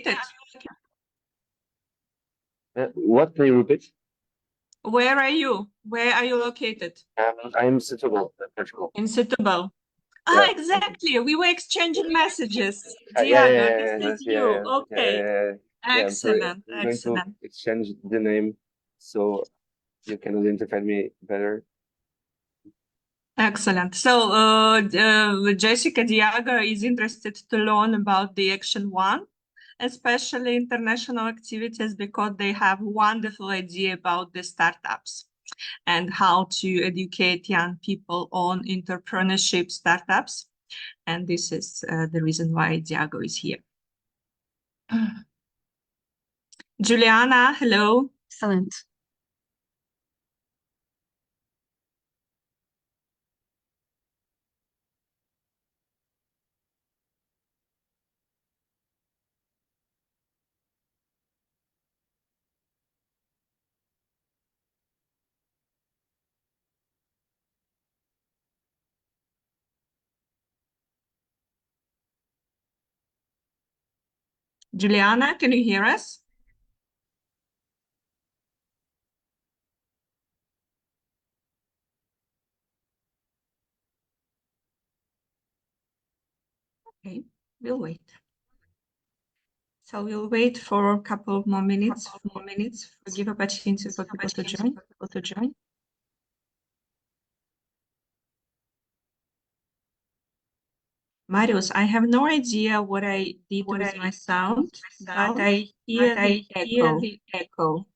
located? What, can you repeat? Where are you? Where are you located? I'm in Setúbal, Portugal. In Setúbal. Yeah. Ah, exactly. We were exchanging messages. Yeah, Diana, this is you. yeah. Okay. Excellent. I'm going to exchange the name so you can identify me better. Excellent. So Jessica Diago is interested to learn about the Action 1, especially international activities, because they have wonderful idea about the startups and how to educate young people on entrepreneurship startups. And this is the reason why Diago is here. Juliana, hello. Excellent. Juliana, can you hear us? Okay, we'll wait. So we'll wait for a couple of more minutes. Give opportunity for people to join. Marius, I have no idea what I did with my sound, but I hear the echo.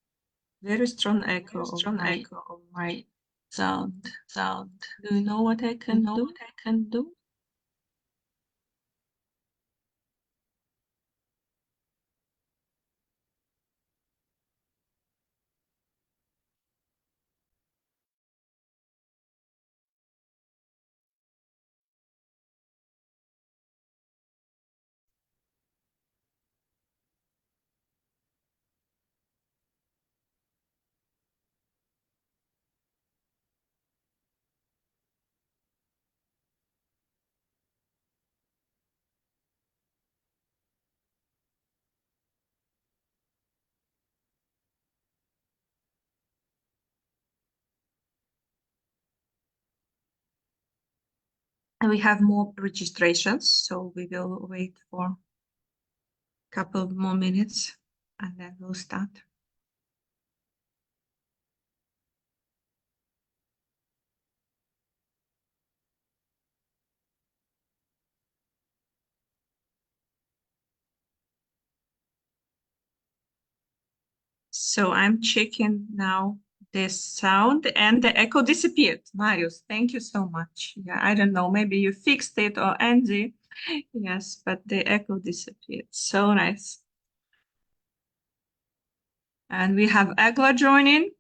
Very strong echo of my sound. Do you know what I can do? And we have more registrations, so we will wait for a couple more minutes and then we'll start. So I'm checking now this sound and the echo disappeared. Marius, thank you so much. Yeah, I don't know, maybe you fixed it or Andy. Yes, but the echo disappeared. So nice. And we have Agla joining.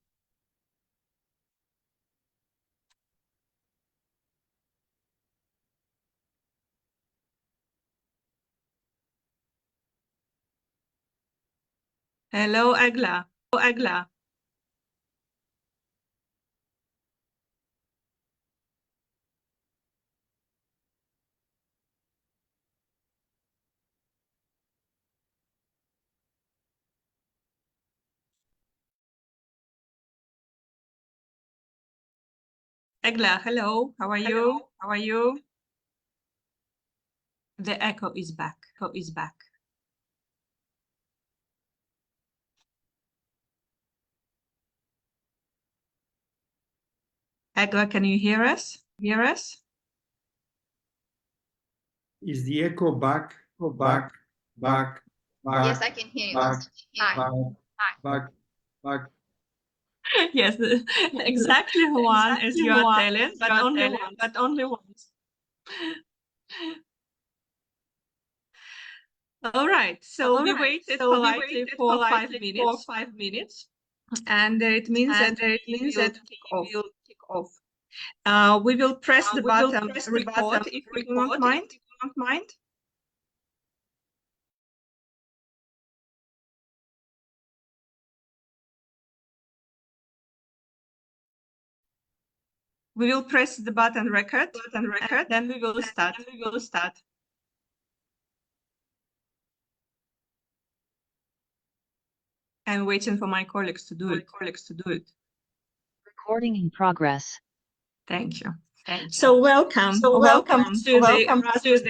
Hello, Agla. Agla, hello. How are you? The echo is back. Agla, can you hear us? Is the echo back? Back. Yes, I can hear you. Back. Yes, exactly one as you are telling, but only once. All right, so we waited politely for 5 minutes. And it means that we will kick off. We will press the button record if you don't mind. We will press the button record, then we will start. I'm waiting for my colleagues to do it. Recording in progress. Thank you. So welcome to the Erasmus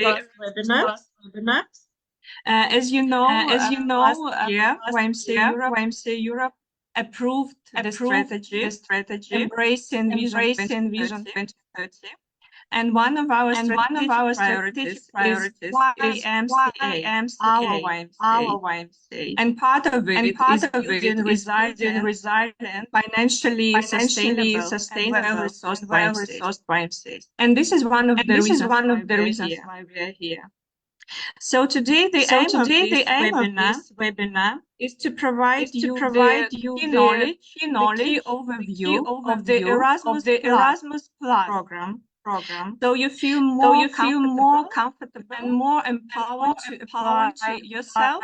webinar. As you know, last year, YMCA Europe approved the strategy embracing Vision 2030. And one of our strategic priorities is YMCA, our YMCA. And part of it is building resilient, financially sustainable and well-resourced YMCAs. And this is one of the reasons why we are here. So today, the aim of this webinar is to provide you the key knowledge, the key overview of the Erasmus Plus program. So you feel more comfortable and more empowered to apply yourself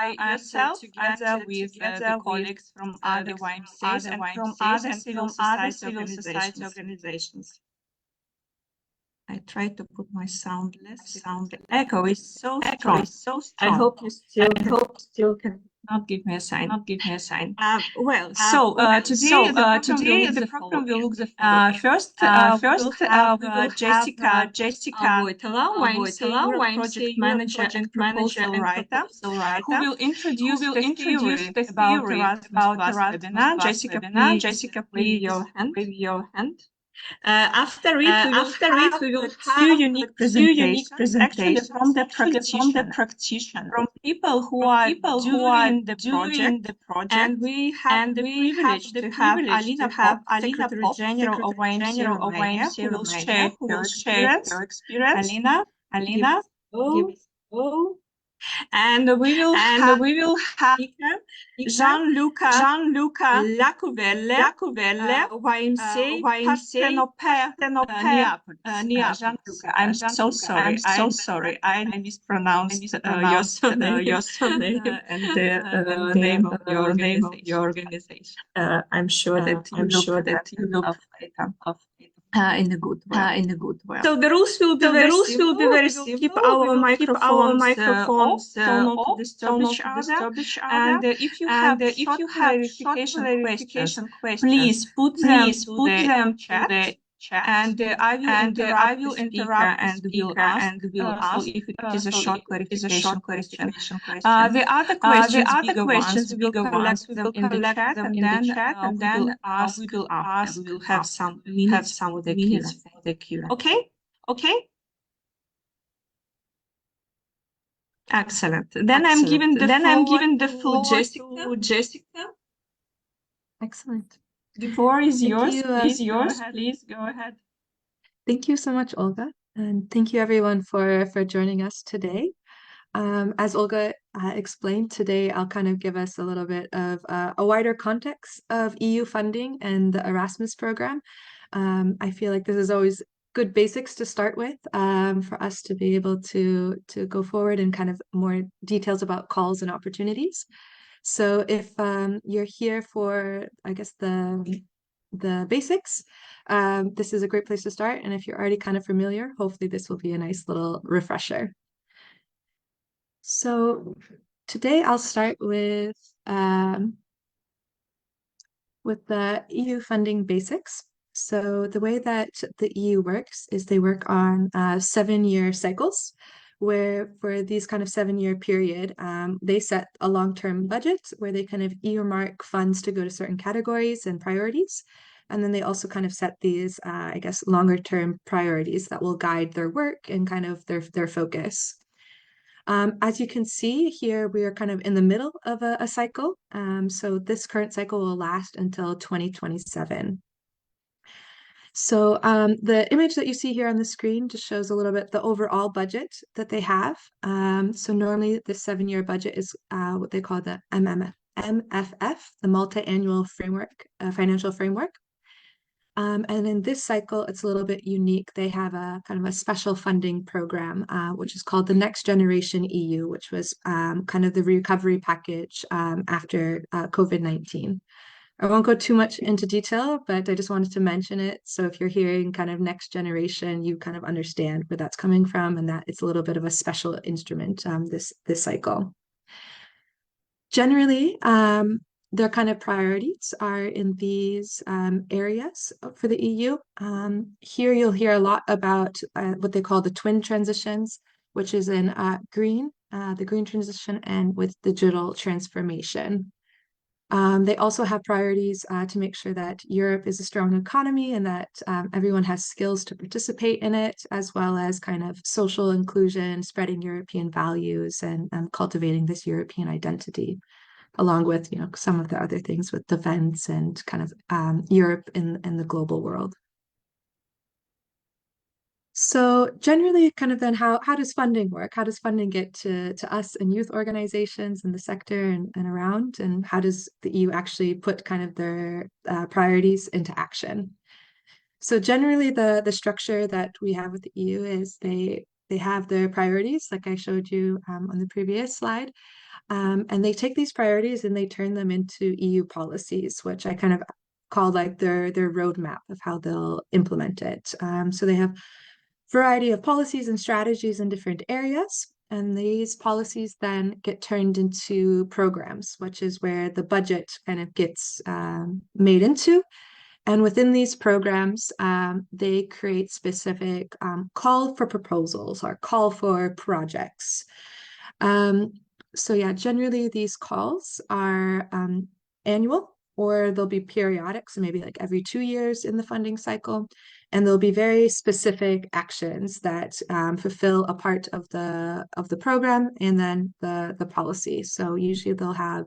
together with the colleagues from other YMCAs and from other civil society organizations. I try to put my sound less. The echo is so strong. I hope you still can not give me a sign. Today the program will look the following. First, we will have Jessica Voitala, YMCA Europe project manager and proposal writer, who will introduce the theory about Erasmus webinar. Jessica, please wave your hand. After it, we will have two unique presentations, actually from the practitioner, from people who are doing the project, and we have the privilege to have Alina Pop, Secretary General of YMCA Romania, who will share her experience. Alina, give us a go. And we will have Gianluca Iacuvelle, YMCA Parthenope Onlus. Gianluca, I'm so sorry. I mispronounced your surname and the name of your organization. I'm sure that you look later. In a good way. So the rules will be very simple. We'll keep our microphones off, don't disturb each other. And if you have short clarification questions, please put them to the chat. And I will interrupt the speaker and will ask. So if it is a short clarification question. The other questions we will collect them in the chat, and then we will ask. We will have some minutes for the Q&A. Okay. Excellent. Then I'm giving the floor to Jessica. Excellent. The floor is yours. Thank Please go ahead. Thank you so much, Olga. And thank you everyone for joining us today. As Olga explained, today I'll kind of give us a little bit of a wider context of EU funding and the Erasmus program. I feel like this is always good basics to start with for us to be able to go forward and kind of more details about calls and opportunities. So if you're here for, I guess, the basics, this is a great place to start. And if you're already kind of familiar, hopefully this will be a nice little refresher. So today I'll start with the EU funding basics. So the way that the EU works is they work on 7-year cycles, where for these kind of 7-year period, they set a long-term budget where they kind of earmark funds to go to certain categories and priorities. And then they also kind of set these, I guess, longer-term priorities that will guide their work and kind of their focus. As you can see here, we are kind of in the middle of a cycle. So this current cycle will last until 2027. So the image that you see here on the screen just shows a little bit the overall budget that they have. So normally the 7-year budget is what they call the MFF, the multi-annual framework, financial framework. And in this cycle, it's a little bit unique. They have a kind of a special funding program, which is called the Next Generation EU, which was kind of the recovery package after COVID-19. I won't go too much into detail, but I just wanted to mention it. So if you're hearing kind of next generation, you kind of understand where that's coming from and that it's a little bit of a special instrument this cycle. Generally, their kind of priorities are in these areas for the EU. Here you'll hear a lot about what they call the twin transitions, which is in green, the green transition, and with digital transformation. They also have priorities to make sure that Europe is a strong economy and that everyone has skills to participate in it, as well as kind of social inclusion, spreading European values, and cultivating this European identity, along with, you know, some of the other things with defense and kind of Europe in the global world. So generally, kind of then how does funding work? How does funding get to us and youth organizations in the sector and around? And how does the EU actually put kind of their priorities into action? So generally, the structure that we have with the EU is they have their priorities, like I showed you on the previous slide. And they take these priorities and they turn them into EU policies, which I kind of call like their roadmap of how they'll implement it. So they have a variety of policies and strategies in different areas. And these policies then get turned into programs, which is where the budget kind of gets made into. And within these programs, they create specific call for proposals or call for projects. So yeah, generally these calls are annual, or they'll be periodic, so maybe like every 2 years in the funding cycle, and there'll be very specific actions that fulfill a part of the program and then the policy. So usually they'll have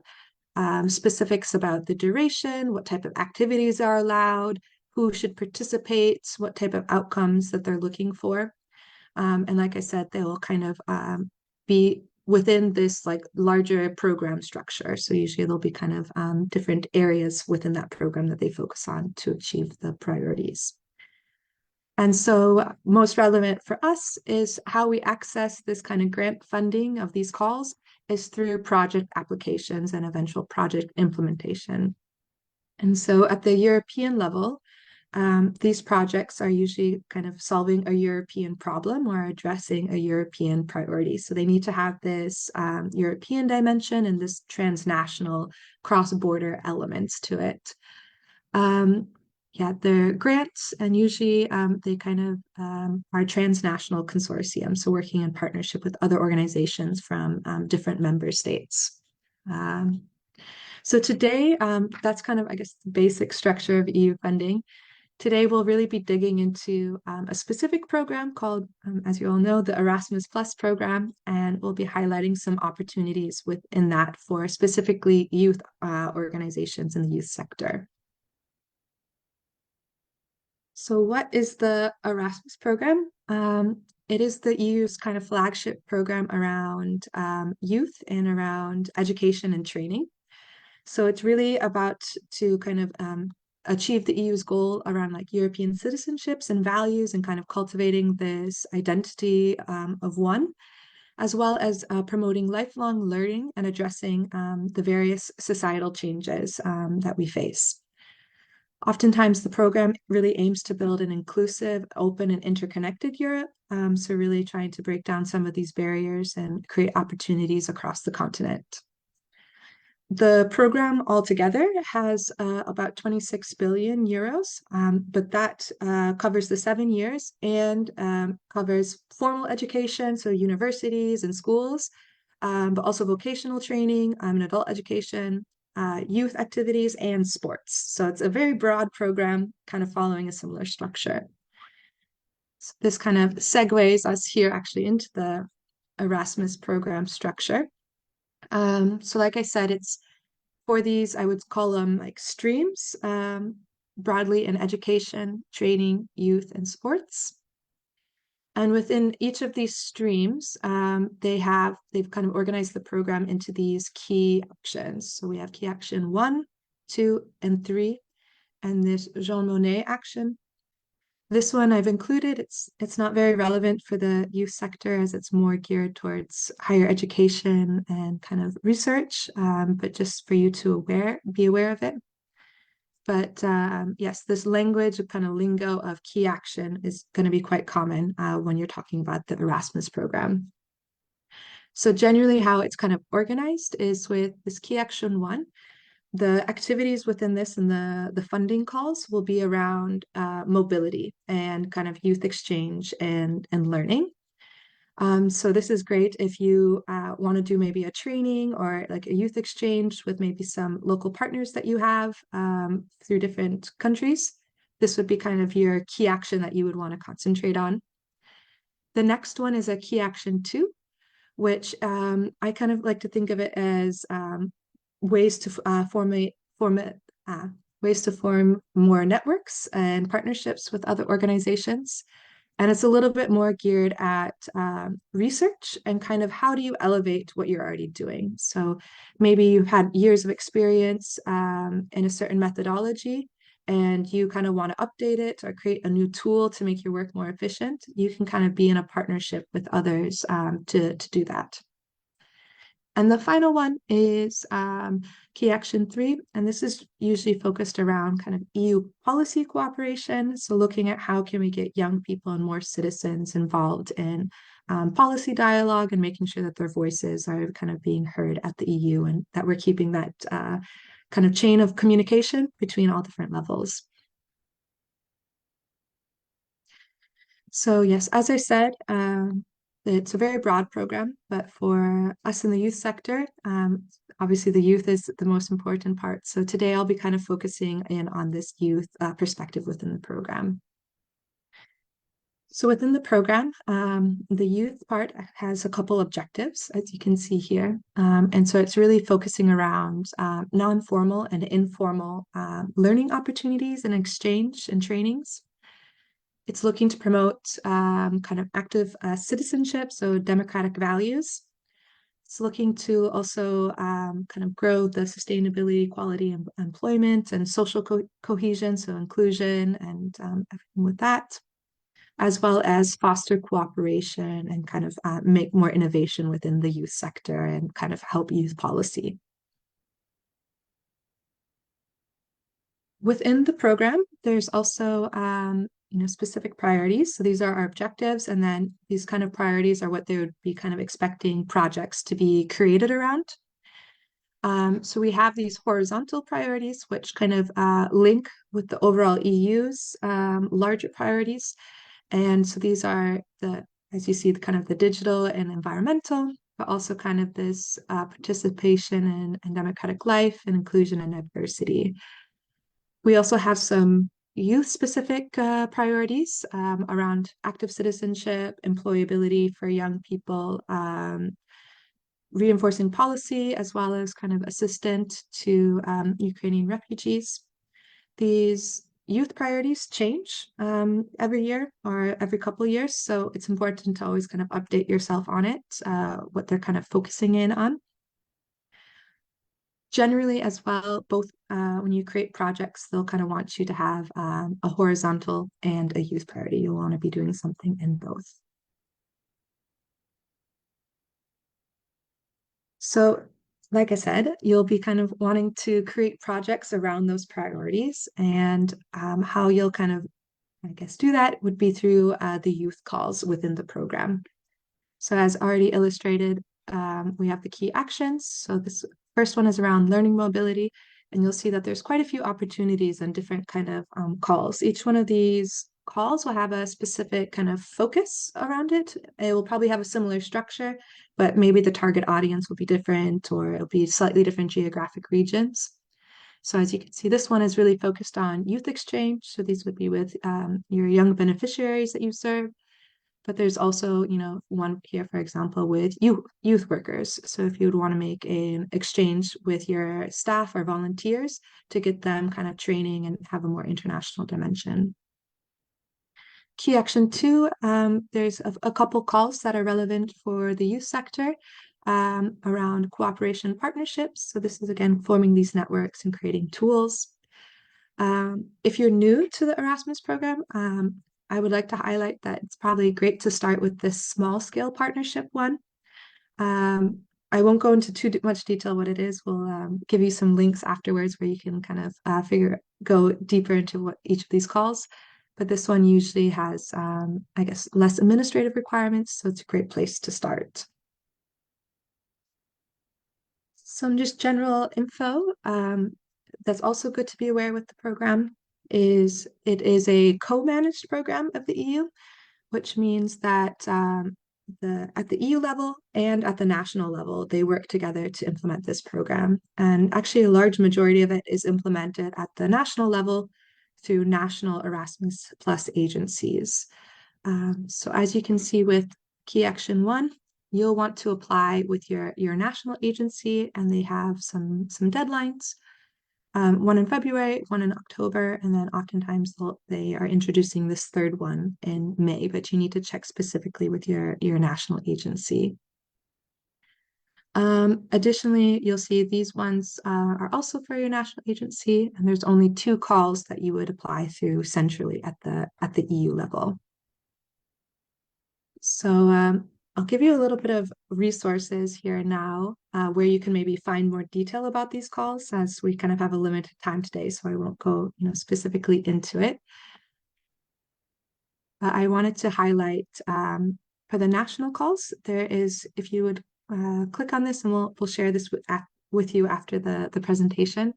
specifics about the duration, what type of activities are allowed, who should participate, what type of outcomes that they're looking for. And like I said, they will kind of be within this like larger program structure. So usually there'll be kind of different areas within that program that they focus on to achieve the priorities. And so most relevant for us is how we access this kind of grant funding of these calls is through project applications and eventual project implementation. And so at the European level, these projects are usually kind of solving a European problem or addressing a European priority. So they need to have this European dimension and this transnational cross-border elements to it. Yeah, they're grants, and usually they kind of are transnational consortiums, so working in partnership with other organizations from different member states. So today, that's kind of, I guess, the basic structure of EU funding. Today, we'll really be digging into a specific program called, as you all know, the Erasmus Plus program, and we'll be highlighting some opportunities within that for specifically youth organizations in the youth sector. So what is the Erasmus program? It is the EU's kind of flagship program around youth and around education and training. So it's really about to kind of achieve the EU's goal around like European citizenships and values and kind of cultivating this identity of one, as well as promoting lifelong learning and addressing the various societal changes that we face. Oftentimes, the program really aims to build an inclusive, open, and interconnected Europe. So really trying to break down some of these barriers and create opportunities across the continent. The program altogether has about 26 billion euros, but that covers the 7 years and covers formal education, so universities and schools, but also vocational training and adult education, youth activities, and sports. So it's a very broad program, kind of following a similar structure. So this kind of segues us here actually into the Erasmus program structure. So like I said, it's for these, I would call them like streams, broadly in education, training, youth, and sports. And within each of these streams, they've kind of organized the program into these key actions. So we have key action 1, 2, and 3, and this Jean Monnet action. This one I've included, it's not very relevant for the youth sector as it's more geared towards higher education and kind of research, but just for you to be aware of it. But yes, this language, kind of lingo of key action is going to be quite common when you're talking about the Erasmus program. So generally how it's kind of organized is with this key action 1. The activities within this and the funding calls will be around mobility and kind of youth exchange and learning. So this is great if you want to do maybe a training or like a youth exchange with maybe some local partners that you have through different countries. This would be kind of your key action that you would want to concentrate on. The next one is a key action 2, which I kind of like to think of it as ways to ways to form more networks and partnerships with other organizations. And it's a little bit more geared at research and kind of how do you elevate what you're already doing. So maybe you've had years of experience in a certain methodology and you kind of want to update it or create a new tool to make your work more efficient. You can kind of be in a partnership with others to do that. And the final one is key action 3, and this is usually focused around kind of EU policy cooperation. So looking at how can we get young people and more citizens involved in policy dialogue and making sure that their voices are kind of being heard at the EU and that we're keeping that kind of chain of communication between all different levels. So yes, as I said, it's a very broad program, but for us in the youth sector, obviously the youth is the most important part. So today I'll be kind of focusing in on this youth perspective within the program. So within the program, the youth part has a couple objectives, as you can see here. And so it's really focusing around non-formal and informal learning opportunities and exchange and trainings. It's looking to promote kind of active citizenship, so democratic values. It's looking to also kind of grow the sustainability, equality, and employment and social cohesion, so inclusion and everything with that, as well as foster cooperation and kind of make more innovation within the youth sector and kind of help youth policy. Within the program, there's also specific priorities. So these are our objectives, and then these kind of priorities are what they would be kind of expecting projects to be created around. So we have these horizontal priorities, which kind of link with the overall EU's larger priorities. And so these are as you see, kind of the digital and environmental, but also kind of this participation in democratic life and inclusion and diversity. We also have some youth-specific priorities around active citizenship, employability for young people, reinforcing policy, as well as kind of assistance to Ukrainian refugees. These youth priorities change every year or every couple of years, so it's important to always kind of update yourself on it, what they're kind of focusing in on. Generally as well, both when you create projects, they'll kind of want you to have a horizontal and a youth priority. You'll want to be doing something in both. So, like I said, you'll be kind of wanting to create projects around those priorities, and how you'll kind of, I guess, do that would be through the youth calls within the program. So as already illustrated, we have the key actions. So this first one is around learning mobility, and you'll see that there's quite a few opportunities and different kind of calls. Each one of these calls will have a specific kind of focus around it. It will probably have a similar structure, but maybe the target audience will be different, or it'll be slightly different geographic regions. So as you can see, this one is really focused on youth exchange. So these would be with your young beneficiaries that you serve. But there's also, one here, for example, with youth workers. So if you would want to make an exchange with your staff or volunteers to get them kind of training and have a more international dimension. Key action 2, there's a couple calls that are relevant for the youth sector around cooperation partnerships. So this is, again, forming these networks and creating tools. If you're new to the Erasmus program, I would like to highlight that it's probably great to start with this small scale partnership one. I won't go into too much detail what it is. We'll give you some links afterwards where you can kind of go deeper into what each of these calls. But this one usually has, I guess, less administrative requirements, so it's a great place to start. Some just general info. that's also good to be aware with the program is it is a co-managed program of the EU, which means that at the EU level and at the national level, they work together to implement this program. And actually, a large majority of it is implemented at the national level through national Erasmus Plus agencies. So as you can see with Key Action 1, you'll want to apply with your national agency, and they have some deadlines. One in February, one in October, and then oftentimes they are introducing this third one in May, but you need to check specifically with your national agency. Additionally, you'll see these ones are also for your national agency, and there's only 2 calls that you would apply through centrally at the EU level. So I'll give you a little bit of resources here now where you can maybe find more detail about these calls, as we kind of have a limited time today, so I won't go specifically into it. I wanted to highlight for the national calls, there is, if you would click on this, and we'll share this with you after the presentation.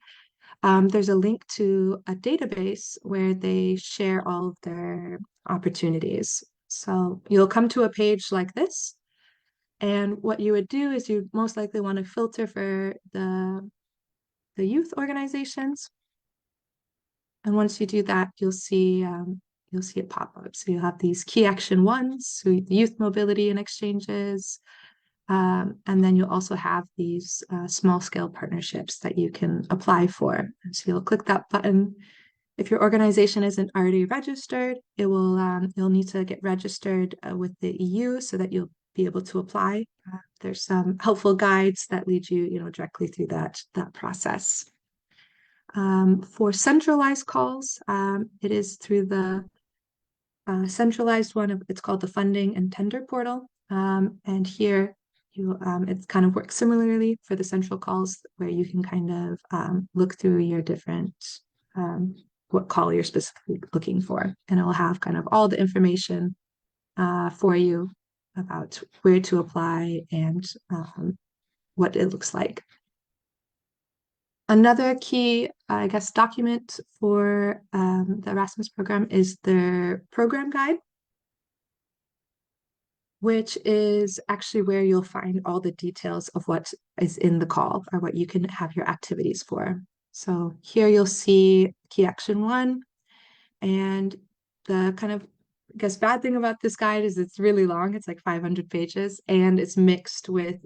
There's a link to a database where they share all of their opportunities. So you'll come to a page like this, and what you would do is you most likely want to filter for the youth organizations. And once you do that, you'll see it pop up. So you'll have these key action 1s, so youth mobility and exchanges. And then you'll also have these small scale partnerships that you can apply for. And so you'll click that button. If your organization isn't already registered, it will you'll need to get registered with the EU so that you'll be able to apply. There's some helpful guides that lead you, directly through that process. For centralized calls, it is through the centralized one. It's called the Funding and Tender Portal, and here it kind of works similarly for the central calls, where you can kind of look through your different what call you're specifically looking for, and it will have kind of all the information for you about where to apply and what it looks like. Another key, I guess, document for the Erasmus program is their program guide, which is actually where you'll find all the details of what is in the call or what you can have your activities for. So here you'll see Key Action 1, and the kind of, I guess, bad thing about this guide is it's really long. It's like 500 pages, and it's mixed with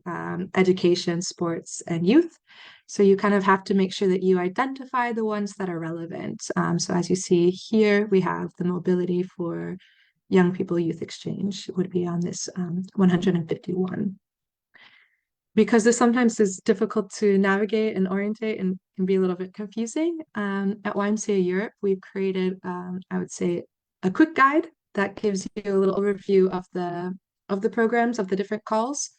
education, sports, and youth. So you kind of have to make sure that you identify the ones that are relevant. So as you see here, we have the mobility for young people youth exchange would be on this 151. Because this sometimes is difficult to navigate and orientate and can be a little bit confusing, at YMCA Europe, we've created, I would say, a quick guide that gives you a little overview of the programs, of the different calls,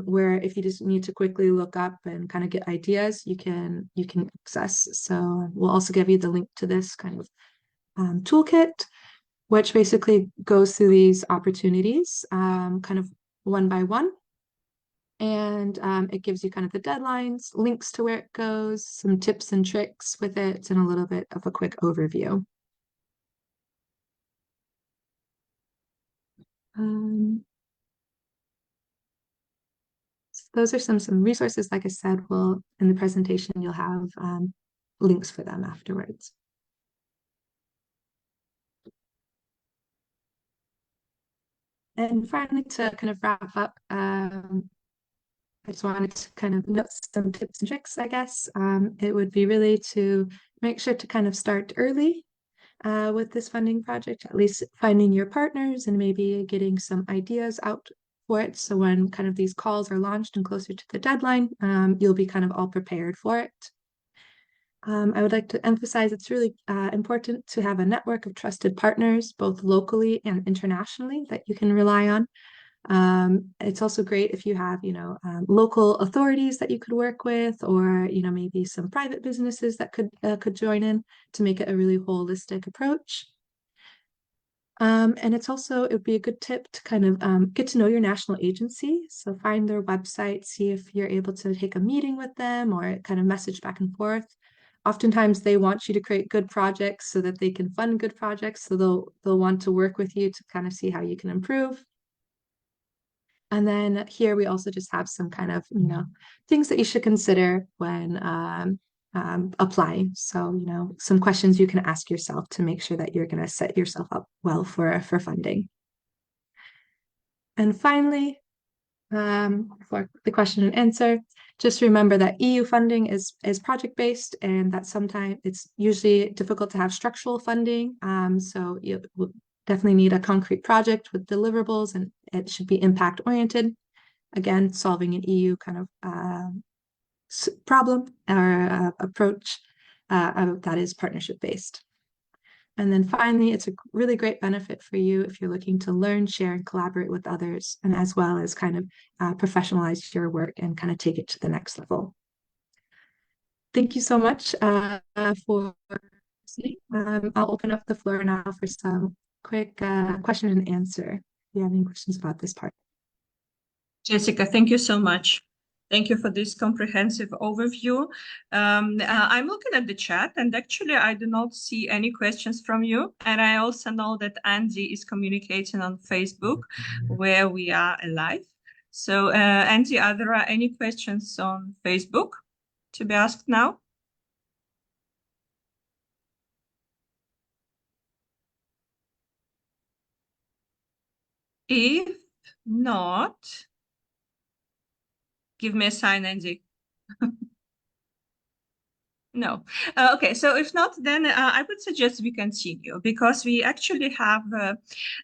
where if you just need to quickly look up and kind of get ideas, you can access. So we'll also give you the link to this kind of toolkit, which basically goes through these opportunities kind of one by one. And it gives you kind of the deadlines, links to where it goes, some tips and tricks with it, and a little bit of a quick overview. So those are some resources. Like I said, in the presentation, you'll have links for them afterwards. And finally, to kind of wrap up, I just wanted to kind of note some tips and tricks, I guess. It would be really to make sure to kind of start early with this funding project, at least finding your partners and maybe getting some ideas out for it. So when kind of these calls are launched and closer to the deadline, you'll be kind of all prepared for it. I would like to emphasize it's really important to have a network of trusted partners, both locally and internationally, that you can rely on. It's also great if you have, local authorities that you could work with, or, maybe some private businesses that could join in to make it a really holistic approach. And it would be a good tip to kind of get to know your national agency. So find their website, see if you're able to take a meeting with them or kind of message back and forth. oftentimes they want you to create good projects so that they can fund good projects. So they'll want to work with you to kind of see how you can improve. And then here we also just have some kind of, things that you should consider when applying. So, some questions you can ask yourself to make sure that you're going to set yourself up well for funding. And finally, for the question and answer, just remember that EU funding is project-based, and that sometimes it's usually difficult to have structural funding. So you will definitely need a concrete project with deliverables, and it should be impact-oriented. Again, solving an EU kind of problem or approach that is partnership-based. And then finally, it's a really great benefit for you if you're looking to learn, share, and collaborate with others, and as well as kind of professionalize your work and kind of take it to the next level. Thank you so much for listening. I'll open up the floor now for some quick question and answer. If you have any questions about this part. Jessica, thank you so much. Thank you for this comprehensive overview. I'm looking at the chat, and actually I do not see any questions from you. And I also know that Andy is communicating on Facebook, where we are live. So Andy, are there any questions on Facebook to be asked now? If not, give me a sign, Andy. No. Okay, so if not, then I would suggest we continue, because we actually have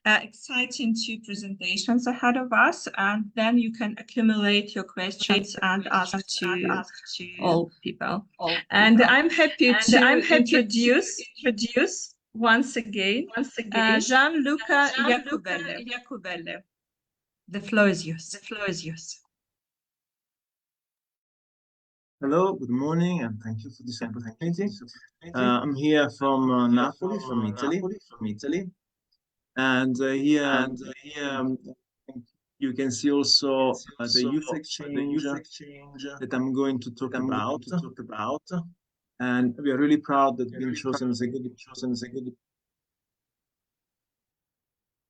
exciting 2 presentations ahead of us, and then you can accumulate your questions and ask to all people. And I'm happy to introduce once again Gianluca Iacuvelle. The floor is yours. Hello, good morning, and thank you for this opportunity. I'm here from Napoli, from Italy, and here you can see also the youth exchange that I'm going to talk about. And we are really proud that being chosen as a good.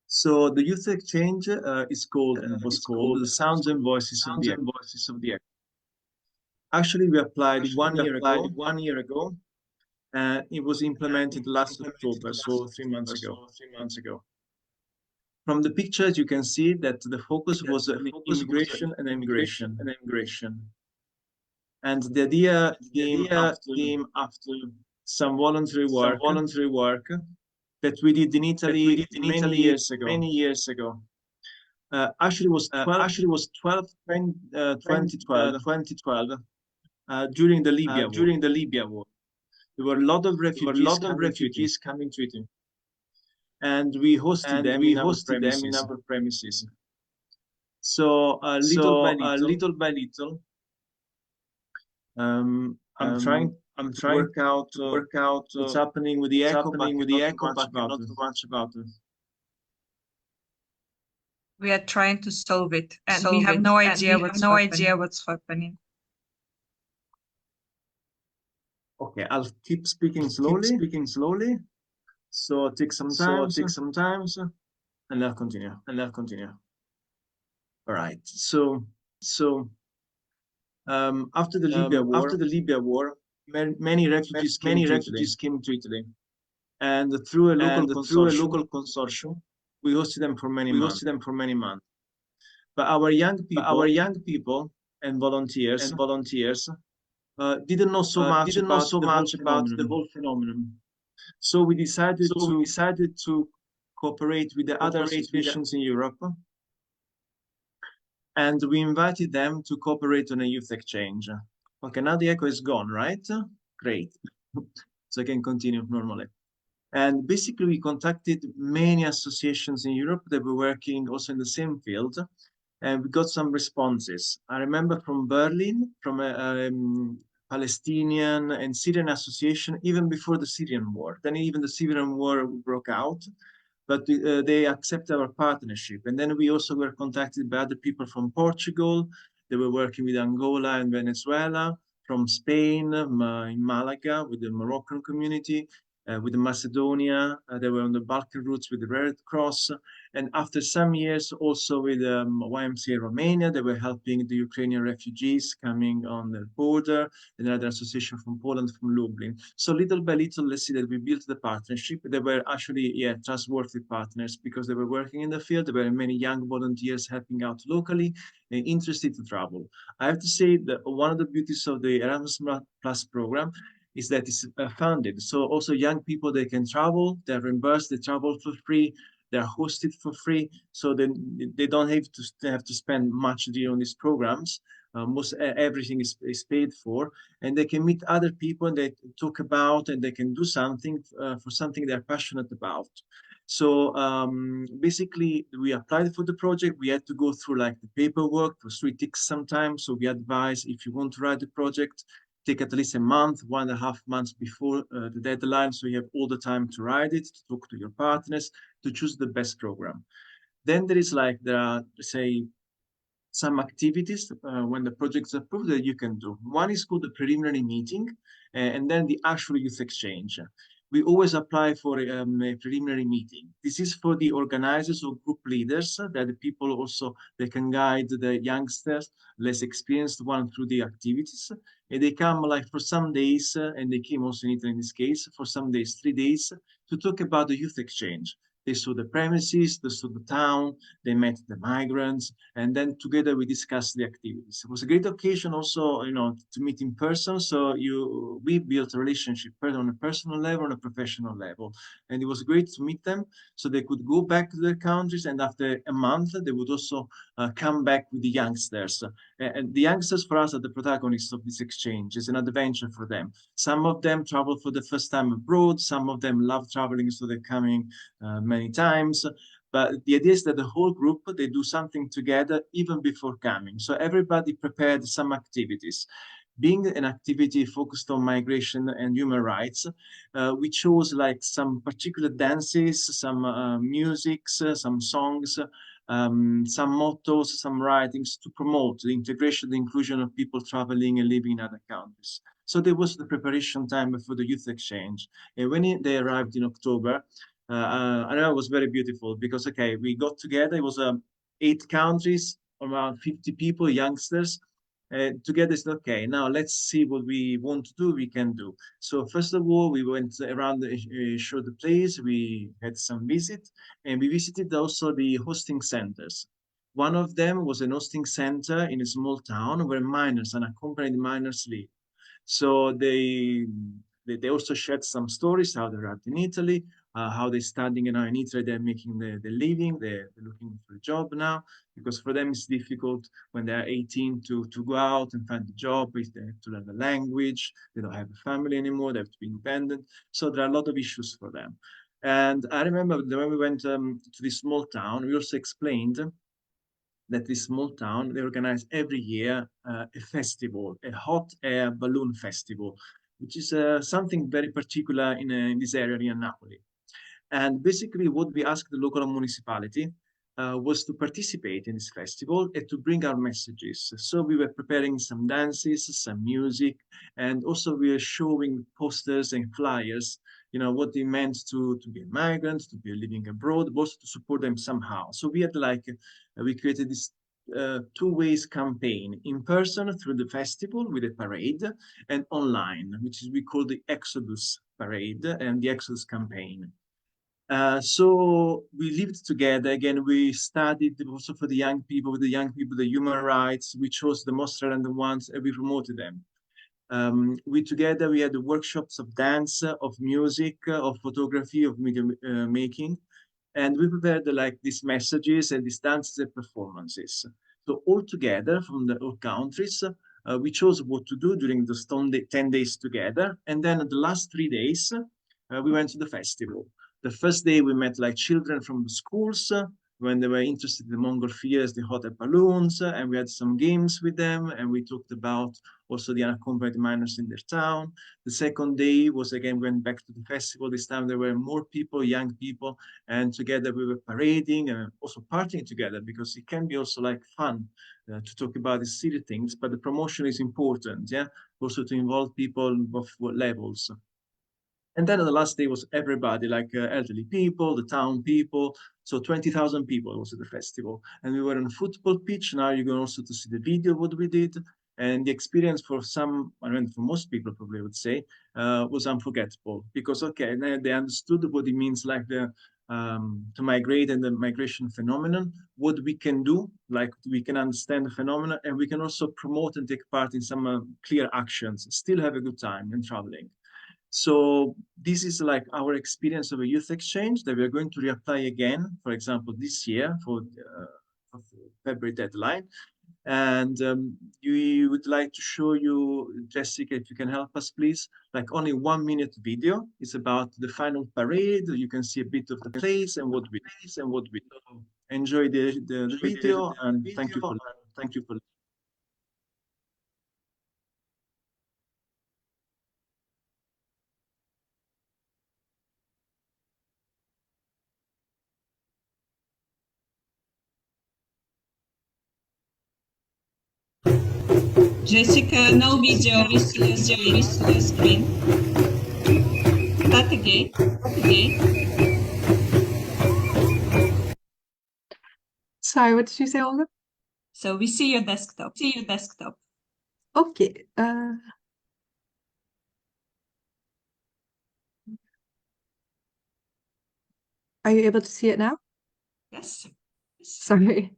So the youth exchange is called and was called the Sounds and Voices of the Echo. Actually, we applied 1 year ago, and it was implemented last October, so 3 months ago. From the pictures, you can see that the focus was immigration and immigration. And the idea came after some voluntary work that we did in Italy many years ago. Actually, it was 2012. During the Libya war, there were a lot of refugees coming to Italy, and we hosted them in our premises. So little by little, I'm trying to work out what's happening with the echo, but not too much about it. We are trying to solve it, and we have no idea what's happening. Okay, I'll keep speaking slowly. So take some time, and I'll continue. All right. So after the Libya war, many refugees came to Italy, and through a local consortium, we hosted them for many months. But our young people and volunteers didn't know so much about the whole phenomenon. So we decided to cooperate with the other associations in Europe, and we invited them to cooperate on a youth exchange. Okay, now the echo is gone, right? Great. So I can continue normally. And basically, we contacted many associations in Europe that were working also in the same field, and we got some responses. I remember from Berlin, from a Palestinian and Syrian association, even before the Syrian war. Then even the Syrian war broke out, but they accepted our partnership. And then we also were contacted by other people from Portugal. They were working with Angola and Venezuela, from Spain, in Malaga, with the Moroccan community, with the Macedonia. They were on the Balkan routes with the Red Cross. And after some years, also with YMCA Romania, they were helping the Ukrainian refugees coming on the border, another association from Poland, from Lublin. So little by little, let's see that we built the partnership. They were actually, yeah, trustworthy partners because they were working in the field. There were many young volunteers helping out locally and interested to travel. I have to say that one of the beauties of the Erasmus Plus program is that it's funded. So also young people, they can travel, they're reimbursed, they travel for free, they're hosted for free, so then they don't have to spend much on these programs. Everything is paid for, and they can meet other people and they talk about, and they can do something for something they're passionate about. So basically, we applied for the project. We had to go through like the paperwork for 3 ticks sometimes. So we advise, if you want to write the project, take at least a month, 1.5 months before the deadline, so you have all the time to write it, to talk to your partners, to choose the best program. Then there are, say, some activities when the project is approved that you can do. One is called the preliminary meeting, and then the actual youth exchange. We always apply for a preliminary meeting. This is for the organizers or group leaders, that the people also, they can guide the youngsters, less experienced one, through the activities. And they come like for some days, and they came also in Italy in this case, for some days, 3 days, to talk about the youth exchange. They saw the premises, they saw the town, they met the migrants, and then together we discussed the activities. It was a great occasion also, to meet in person. So we built a relationship on a personal level, on a professional level. And it was great to meet them, so they could go back to their countries, and after a month, they would also come back with the youngsters. And the youngsters for us are the protagonists of this exchange. It's an adventure for them. Some of them travel for the first time abroad, some of them love traveling, so they're coming many times. But the idea is that the whole group, they do something together even before coming. So everybody prepared some activities. Being an activity focused on migration and human rights, we chose like some particular dances, some musics, some songs, some mottos, some writings to promote the integration, the inclusion of people traveling and living in other countries. So there was the preparation time for the youth exchange. And when they arrived in October, I know it was very beautiful because, okay, we got together. It was 8 countries, around 50 people, youngsters. Together, it's okay. Now let's see what we want to do. We can do. So first of all, we went around, showed the place. We had some visit, and we visited also the hosting centers. One of them was an hosting center in a small town where minors, unaccompanied minors, live. So they also shared some stories, how they arrived in Italy, how they're studying now in Italy, they're making the living, they're looking for a job now, because for them it's difficult when they're 18 to go out and find a job, if they have to learn the language, they don't have a family anymore, they have to be independent. So there are a lot of issues for them. And I remember when we went to this small town, we also explained that this small town, they organize every year a festival, a hot air balloon festival, which is something very particular in this area near Napoli. And basically what we asked the local municipality was to participate in this festival and to bring our messages. So we were preparing some dances, some music, and also we were showing posters and flyers, what it meant to be a migrant, to be living abroad, but also to support them somehow. So we had we created this 2 ways campaign: in person through the festival with a parade, and online, which is we call the Exodus parade and the Exodus campaign. So we lived together. Again, we studied also for the young people, with the young people, the human rights. We chose the most relevant ones and we promoted them. We had the workshops of dance, of music, of photography, of media making, and we prepared these messages and these dances and performances. So all together from all countries, we chose what to do during those 10 days together. And then the last 3 days, we went to the festival. The first day we met children from the schools when they were interested in the montgolfiers, the hot air balloons, and we had some games with them, and we talked about also the unaccompanied minors in their town. The second day was, again, went back to the festival. This time there were more people, young people, and together we were parading and also partying together, because it can be also fun to talk about the silly things, but the promotion is important. Yeah, also to involve people of levels. And then the last day was everybody, like elderly people, the town people. So 20,000 people was at the festival. And we were on a football pitch. Now you're going also to see the video, what we did. And the experience for some, I mean, for most people probably would say, was unforgettable. Because, okay, they understood what it means, like to migrate and the migration phenomenon, what we can do, like we can understand the phenomenon, and we can also promote and take part in some clear actions, still have a good time in traveling. So this is like our experience of a youth exchange that we are going to reapply again, for example, this year for February deadline. And we would like to show you, Jessica, if you can help us, please, like only 1 minute video. It's about the final parade. You can see a bit of the place and what we do. Enjoy the video, and thank you for Jessica, no video, we see your screen. Start again. Sorry, what did you say, Olga? So we see your desktop. Okay. Are you able to see it now? Yes. Sorry.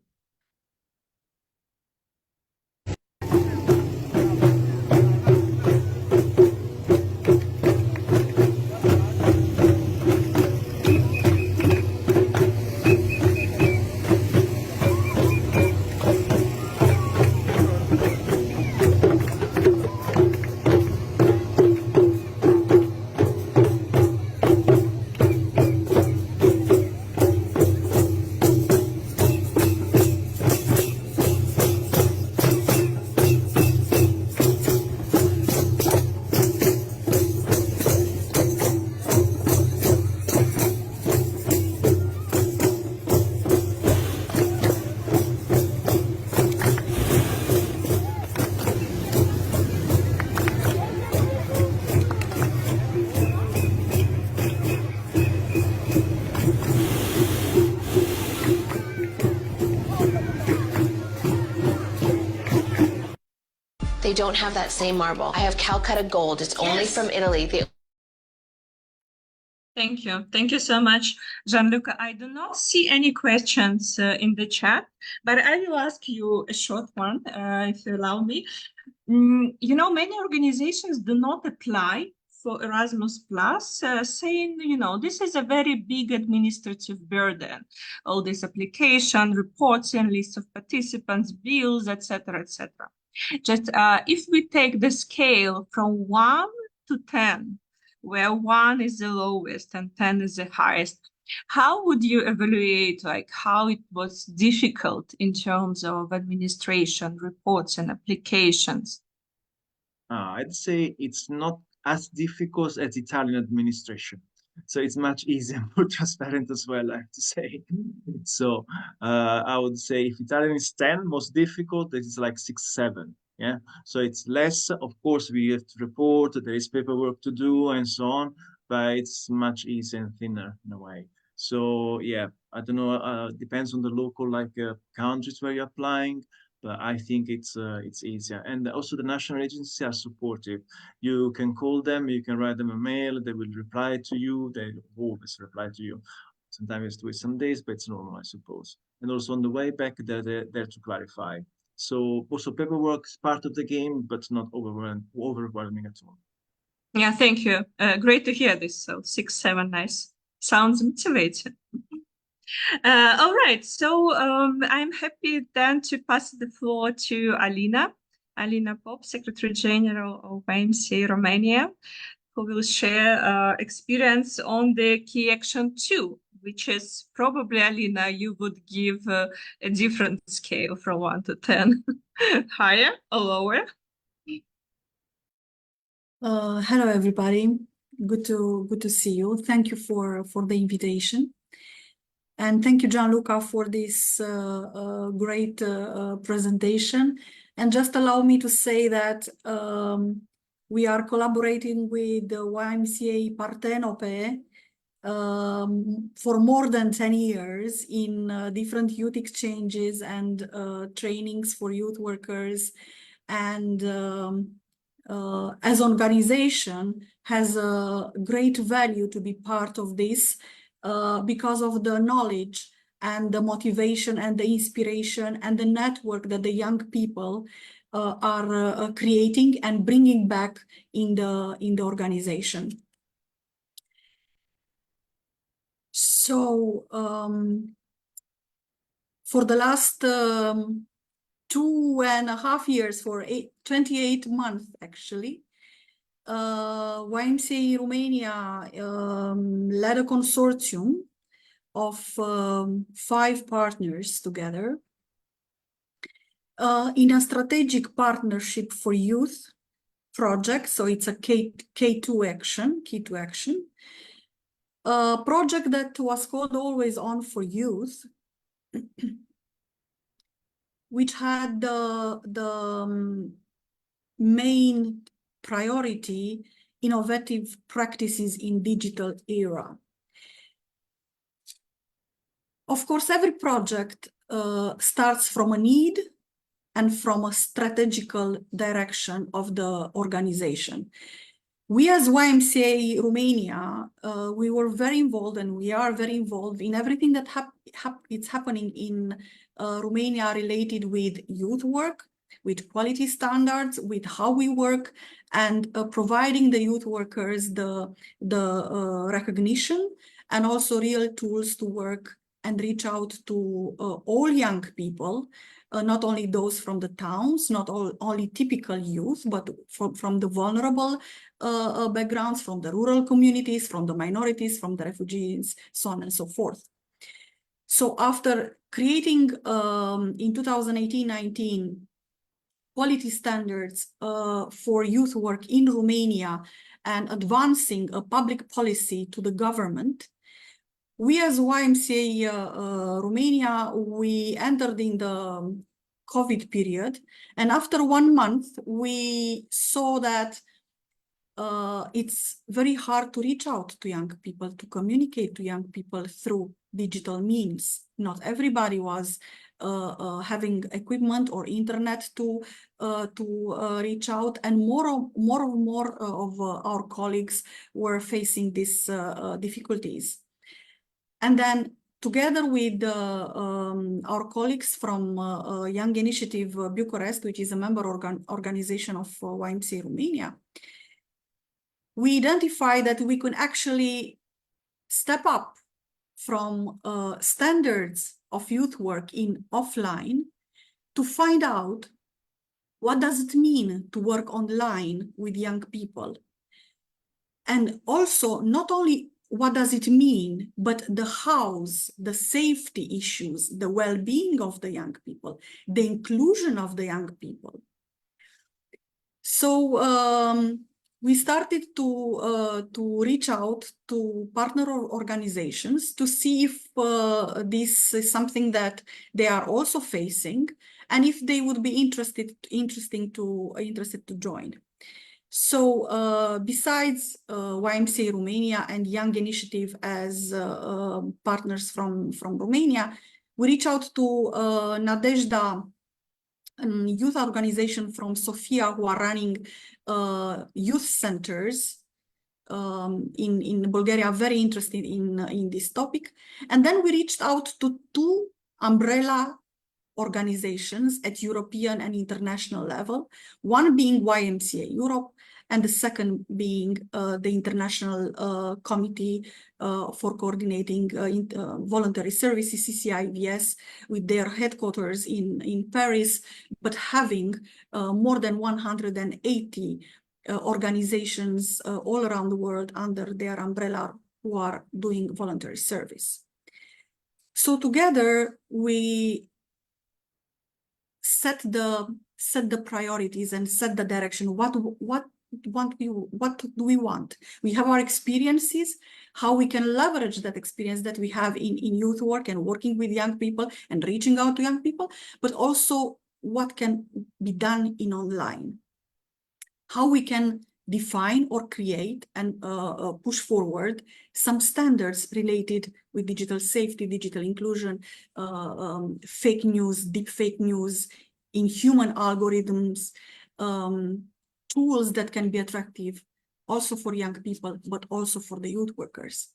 They don't have that same marble. I have Calcutta gold. It's only from Italy. Thank you. Thank you so much, Gianluca. I do not see any questions in the chat, but I will ask you a short one, if you allow me. You know, many organizations do not apply for Erasmus Plus, saying, you know, this is a very big administrative burden. All this application, reports, and lists of participants, bills, etc., etc. Just if we take the scale from 1 to 10, where 1 is the lowest and 10 is the highest, how would you evaluate like how it was difficult in terms of administration, reports, and applications? I'd say it's not as difficult as Italian administration. So it's much easier and more transparent as well, I have to say. So I would say if Italian is 10, most difficult, it's like 6, 7. Yeah. So it's less, of course, we have to report, there is paperwork to do and so on, but it's much easier and thinner in a way. So yeah, I don't know, depends on the local countries where you're applying. But I think it's easier. And also the national agencies are supportive. You can call them, you can write them a mail, they will reply to you, they always reply to you. Sometimes it's some days, but it's normal, I suppose. And also on the way back, they're there to clarify. So also paperwork is part of the game, but not overwhelming at all. Yeah, thank you. Great to hear this. So 6, 7, nice. Sounds motivating. All right, so I'm happy then to pass the floor to Alina Pop, Secretary General of YMCA Romania, who will share experience on the key action 2, which is probably, Alina, you would give a different scale from 1 to 10, higher or lower? Hello, everybody. Good to see you. Thank you for the invitation. And thank you, Gianluca, for this great presentation. And just allow me to say that we are collaborating with the YMCA Parthenope for more than 10 years in different youth exchanges and trainings for youth workers, and as an organization has a great value to be part of this because of the knowledge and the motivation and the inspiration and the network that the young people are creating and bringing back in the organization. So for the last 2.5 years, for 28 months actually, YMCA Romania led a consortium of 5 partners together in a strategic partnership for youth project. So it's a key to action project that was called Always On for Youth, which had the main priority innovative practices in digital era. Of course, every project starts from a need and from a strategical direction of the organization. We as YMCA Romania, we were very involved, and we are very involved in everything that it's happening in Romania related with youth work, with quality standards, with how we work, and providing the youth workers the recognition and also real tools to work and reach out to all young people, not only those from the towns, not only typical youth, but from the vulnerable backgrounds, from the rural communities, from the minorities, from the refugees, so on and so forth. So after creating in 2018-19 quality standards for youth work in Romania and advancing a public policy to the government, we as YMCA Romania, we entered in the COVID period, and after 1 month, we saw that it's very hard to reach out to young people, to communicate to young people through digital means. Not everybody was having equipment or internet to reach out, and more of our colleagues were facing these difficulties. And then together with our colleagues from Young Initiative Bucharest, which is a member organization of YMCA Romania, we identified that we could actually step up from standards of youth work in offline to find out what does it mean to work online with young people. And also not only what does it mean, but the hows, the safety issues, the well-being of the young people, the inclusion of the young people. So we started to reach out to partner organizations to see if this is something that they are also facing, and if they would be interested to join. So besides YMCA Romania and Young Initiative as partners from Romania, we reach out to Nadezhda, a youth organization from Sofia, who are running youth centers in Bulgaria, very interested in this topic. And then we reached out to 2 umbrella organizations at European and international level, one being YMCA Europe, and the second being the International Committee for Coordinating Voluntary Services, CCIVS, with their headquarters in Paris, but having more than 180 organizations all around the world under their umbrella who are doing voluntary service. So together we set the priorities and set the direction. What do we want? We have our experiences, how we can leverage that experience that we have in youth work and working with young people and reaching out to young people, but also what can be done in online. How we can define or create and push forward some standards related with digital safety, digital inclusion, fake news, deep fake news, inhuman algorithms, tools that can be attractive also for young people, but also for the youth workers.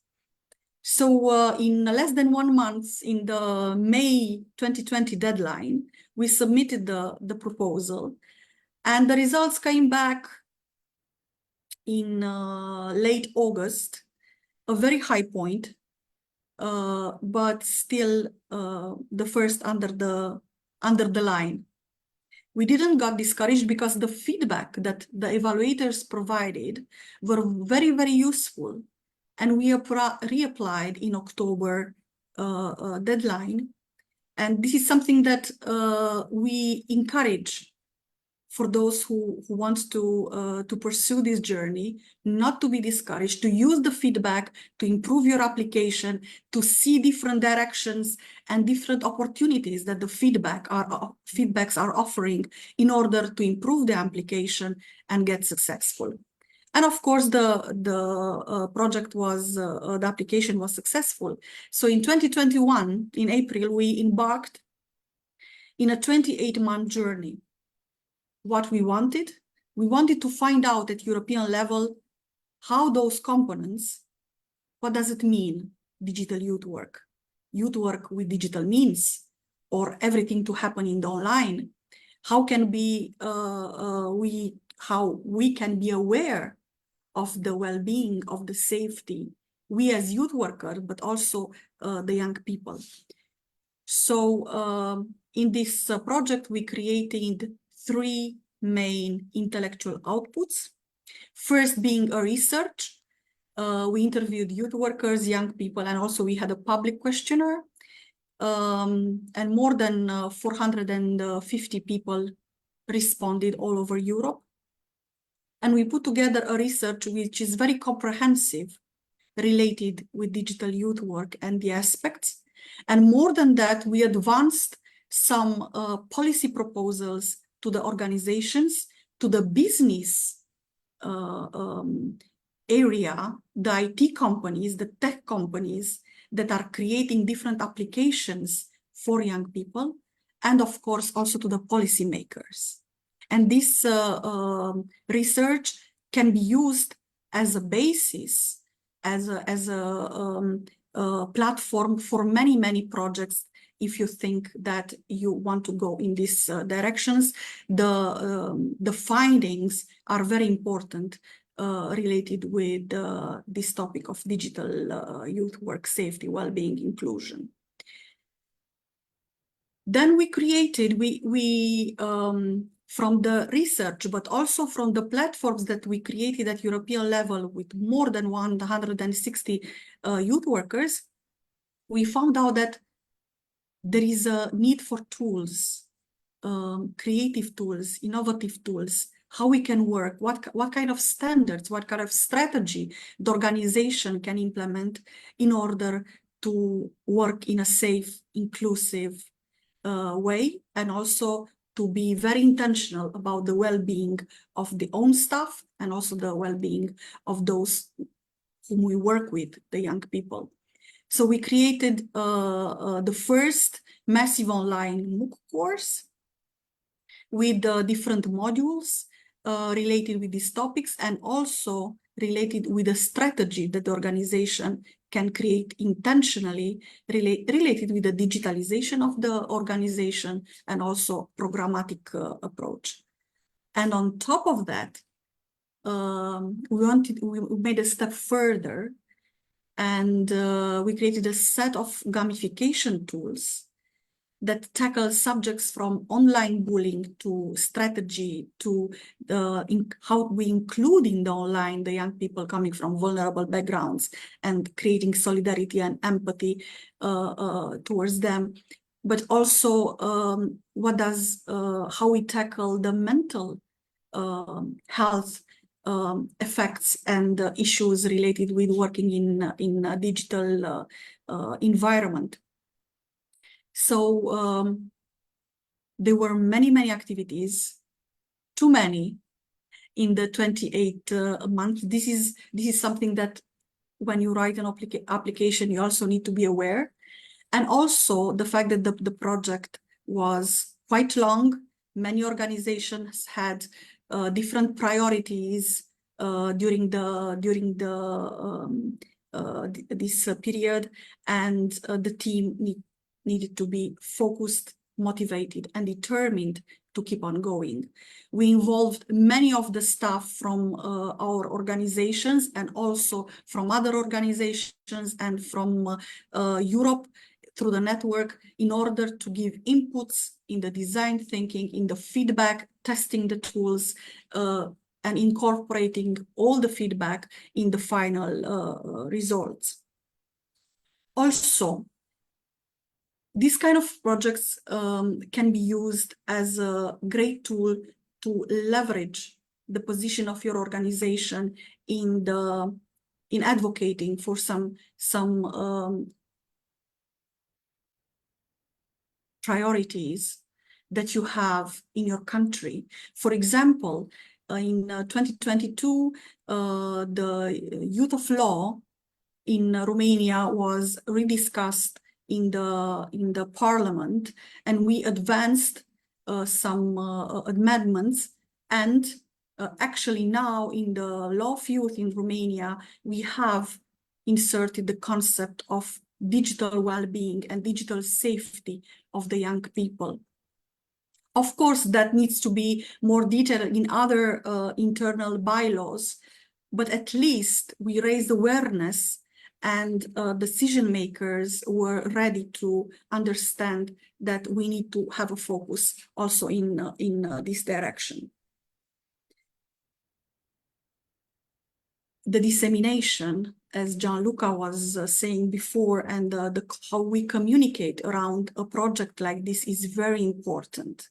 So in less than 1 month, in the May 2020 deadline, we submitted the proposal, and the results came back in late August, a very high point, but still the first under the line. We didn't got discouraged because the feedback that the evaluators provided were very, very useful. And we reapplied in October deadline. And this is something that we encourage for those who want to pursue this journey, not to be discouraged, to use the feedback to improve your application, to see different directions and different opportunities that the feedbacks are offering in order to improve the application and get successful. And of course, the project was, the application was successful. So in 2021, in April, we embarked in a 28-month journey. What we wanted to find out at European level how those components, what does it mean, digital youth work with digital means, or everything to happen in the online? How can how we can be aware of the well-being, of the safety, we as youth workers, but also the young people. So in this project, we created 3 main intellectual outputs. First being a research. We interviewed youth workers, young people, and also we had a public questionnaire. And more than 450 people responded all over Europe. And we put together a research which is very comprehensive, related with digital youth work and the aspects. And more than that, we advanced some policy proposals to the organizations, to the business area, the IT companies, the tech companies that are creating different applications for young people, and of course also to the policymakers. And this research can be used as a basis, as a platform for many, many projects. If you think that you want to go in these directions, the findings are very important related with this topic of digital youth work, safety, well-being, inclusion. Then we created, from the research, but also from the platforms that we created at European level with more than 160 youth workers, we found out that there is a need for tools, creative tools, innovative tools, how we can work, what kind of standards, what kind of strategy the organization can implement in order to work in a safe, inclusive way, and also to be very intentional about the well-being of the own staff and also the well-being of those whom we work with, the young people. So we created the first massive online MOOC course with different modules related with these topics, and also related with a strategy that the organization can create intentionally related with the digitalization of the organization and also programmatic approach. And on top of that, we made a step further, and we created a set of gamification tools that tackle subjects from online bullying to strategy to how we include in the online the young people coming from vulnerable backgrounds and creating solidarity and empathy towards them. But also how we tackle the mental health effects and issues related with working in a digital environment. So there were many, many activities, too many, in the 28 month. This is something that when you write an application, you also need to be aware. And also the fact that the project was quite long. Many organizations had different priorities during this period, and the team needed to be focused, motivated, and determined to keep on going. We involved many of the staff from our organizations and also from other organizations and from Europe through the network in order to give inputs in the design thinking, in the feedback, testing the tools, and incorporating all the feedback in the final results. Also, these kind of projects can be used as a great tool to leverage the position of your organization in advocating for some priorities that you have in your country. For example, in 2022, the Youth of Law in Romania was rediscussed in the parliament, and we advanced some amendments, and actually now in the law of youth in Romania, we have inserted the concept of digital well-being and digital safety of the young people. Of course, that needs to be more detailed in other internal bylaws, but at least we raised awareness, and decision makers were ready to understand that we need to have a focus also in this direction. The dissemination, as Gianluca was saying before, and how we communicate around a project like this is very important.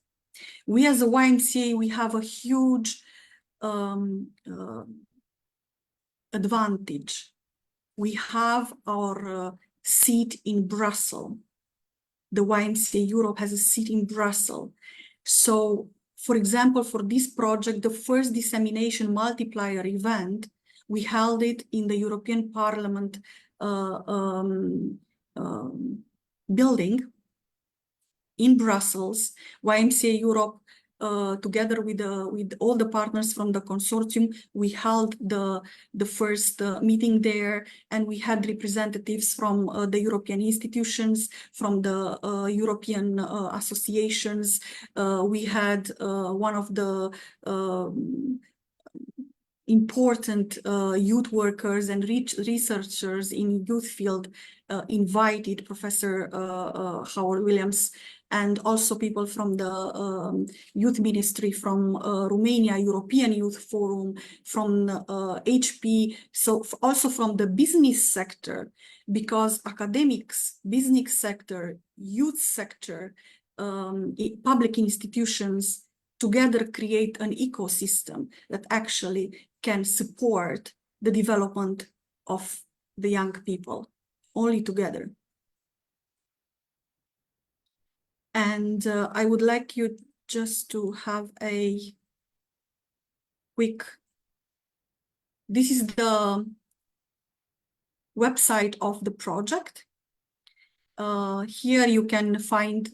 We as a YMCA, we have a huge advantage. We have our seat in Brussels. The YMCA Europe has a seat in Brussels. So, for example, for this project, the first dissemination multiplier event, we held it in the European Parliament building in Brussels. YMCA Europe, together with all the partners from the consortium, we held the first meeting there, and we had representatives from the European institutions, from the European associations. We had one of the important youth workers and researchers in youth field invited, Professor Howard Williams, and also people from the youth ministry, from Romania, European Youth Forum, from HP, so also from the business sector, because academics, business sector, youth sector, public institutions together create an ecosystem that actually can support the development of the young people, only together. And I would like you just to have a quick, this is the website of the project. Here you can find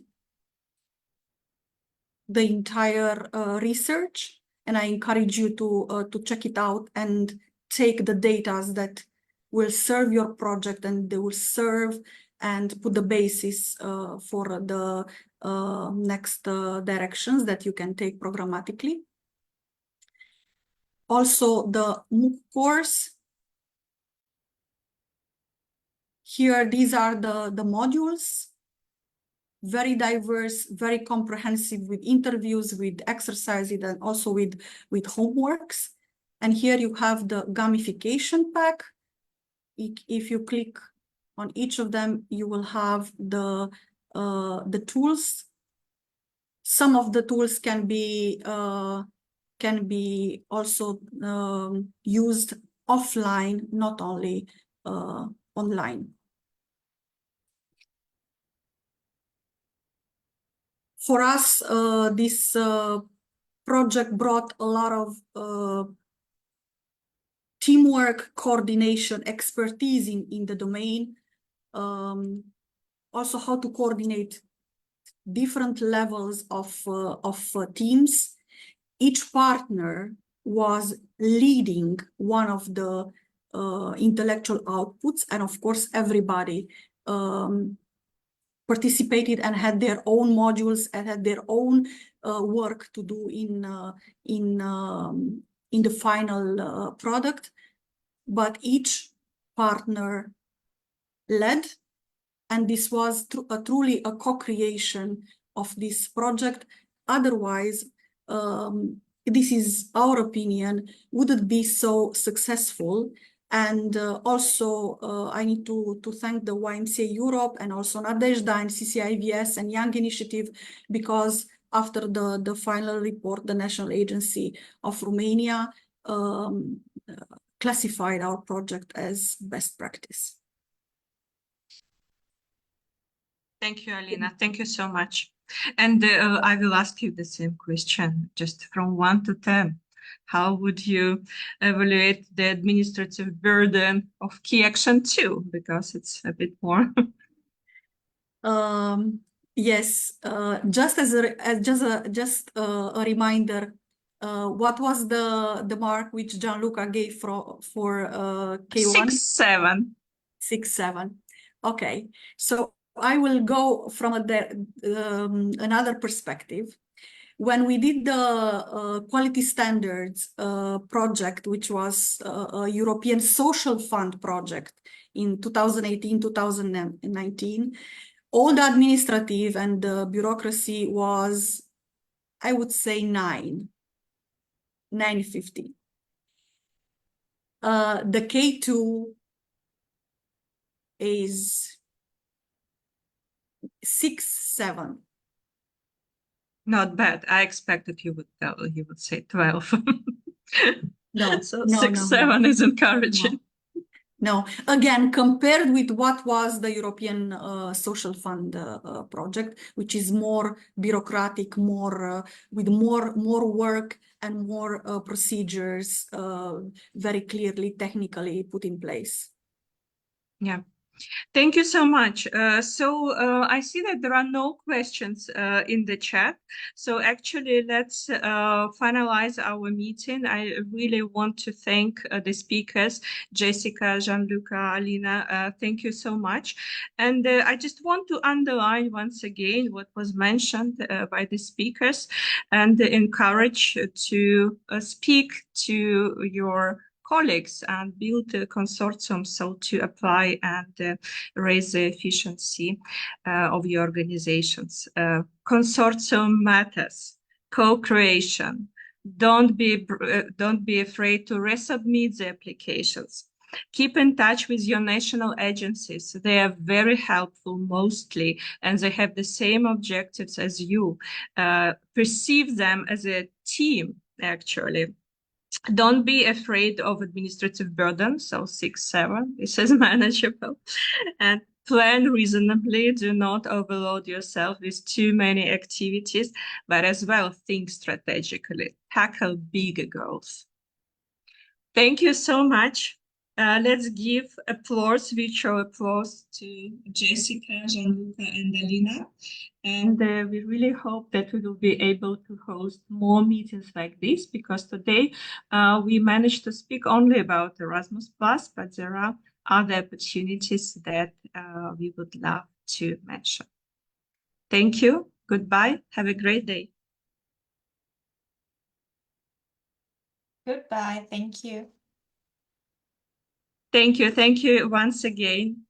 the entire research, and I encourage you to check it out and take the data that will serve your project, and they will serve and put the basis for the next directions that you can take programmatically. Also, the MOOC course. Here, these are the modules. Very diverse, very comprehensive, with interviews, with exercises, and also with homeworks. And here you have the gamification pack. If you click on each of them, you will have the tools. Some of the tools can be also used offline, not only online. For us, this project brought a lot of teamwork, coordination, expertise in the domain. Also how to coordinate different levels of teams. Each partner was leading one of the intellectual outputs, and of course everybody participated and had their own modules and had their own work to do in the final product, but each partner led, and this was truly a co-creation of this project. Otherwise, this is our opinion, wouldn't be so successful. And also, I need to thank the YMCA Europe and also Nadezhda and CCIVS and Young Initiative, because after the final report, the National Agency of Romania classified our project as best practice. Thank you, Alina. Thank you so much. And I will ask you the same question, just from 1 to 10. How would you evaluate the administrative burden of Key Action 2? Because it's a bit more. Yes, just a reminder, what was the mark which Gianluca gave for K1? 6-7. 6-7. Okay, so I will go from another perspective. When we did the quality standards project, which was a European Social Fund project in 2018-2019, all the administrative and the bureaucracy was, I would say, 950. The K2 is 6-7. Not bad. I expected you would say 12. No, so no, 6-7 is encouraging. No, again, compared with what was the European Social Fund project, which is more bureaucratic, more with more work and more procedures, very clearly technically put in place. Yeah. Thank you so much. I see that there are no questions in the chat. So actually, let's finalize our meeting. I really want to thank the speakers, Jessica, Gianluca, Alina. Thank you so much. And I just want to underline once again what was mentioned by the speakers and encourage to speak to your colleagues and build a consortium so to apply and raise the efficiency of your organizations. Consortium matters, co-creation. Don't be afraid to resubmit the applications. Keep in touch with your national agencies. They are very helpful mostly, and they have the same objectives as you. Perceive them as a team, actually. Don't be afraid of administrative burden, so 6-7, this is manageable. And plan reasonably, do not overload yourself with too many activities, but as well think strategically, tackle bigger goals. Thank you so much. Let's give applause, virtual applause to Jessica, Gianluca, and Alina. And we really hope that we will be able to host more meetings like this, because today we managed to speak only about Erasmus+, but there are other opportunities that we would love to mention. Thank you. Goodbye. Have a great day. Goodbye. Thank you. Thank you. Thank you once again.